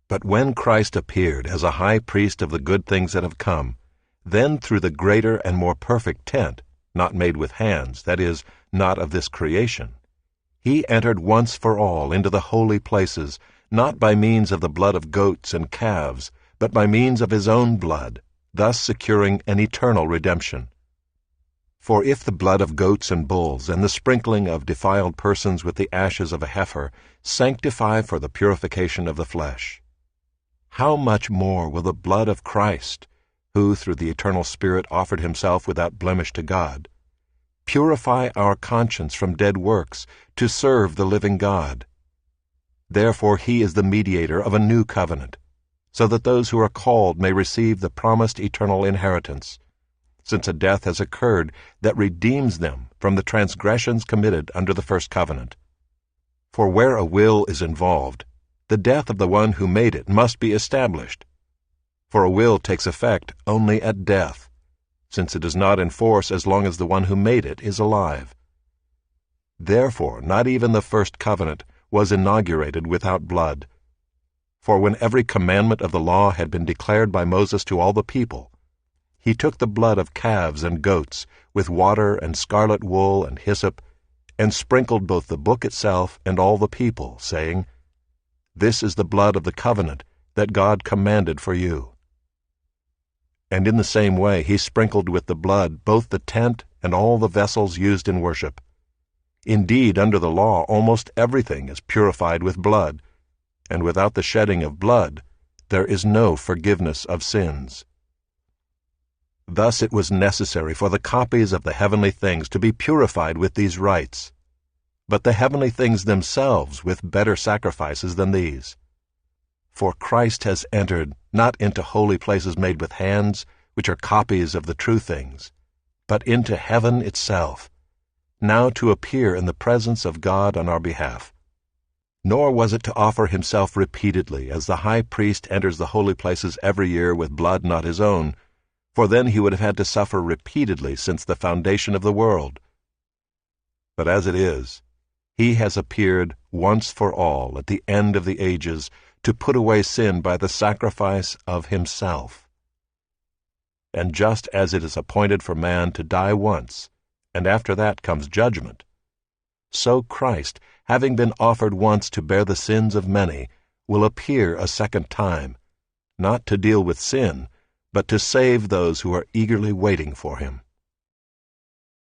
But when Christ appeared as a high priest of the good things that have come, then through the greater and more perfect tent, not made with hands, that is, not of this creation, he entered once for all into the holy places, not by means of the blood of goats and calves, but by means of his own blood, thus securing an eternal redemption. For if the blood of goats and bulls and the sprinkling of defiled persons with the ashes of a heifer sanctify for the purification of the flesh, how much more will the blood of Christ, who through the eternal Spirit offered himself without blemish to God, purify our conscience from dead works to serve the living God? Therefore he is the mediator of a new covenant, so that those who are called may receive the promised eternal inheritance, since a death has occurred that redeems them from the transgressions committed under the first covenant. For where a will is involved, the death of the one who made it must be established. For a will takes effect only at death, since it is not in force as long as the one who made it is alive. Therefore not even the first covenant was inaugurated without blood. For when every commandment of the law had been declared by Moses to all the people, he took the blood of calves and goats, with water and scarlet wool and hyssop, and sprinkled both the book itself and all the people, saying, "This is the blood of the covenant that God commanded for you." And in the same way he sprinkled with the blood both the tent and all the vessels used in worship. Indeed, under the law almost everything is purified with blood, and without the shedding of blood there is no forgiveness of sins. Thus it was necessary for the copies of the heavenly things to be purified with these rites, but the heavenly things themselves with better sacrifices than these. For Christ has entered not into holy places made with hands, which are copies of the true things, but into heaven itself, now to appear in the presence of God on our behalf. Nor was it to offer himself repeatedly, as the high priest enters the holy places every year with blood not his own, for then he would have had to suffer repeatedly since the foundation of the world. But as it is, he has appeared once for all at the end of the ages to put away sin by the sacrifice of himself. And just as it is appointed for man to die once, and after that comes judgment, so Christ, having been offered once to bear the sins of many, will appear a second time, not to deal with sin, but to save those who are eagerly waiting for him.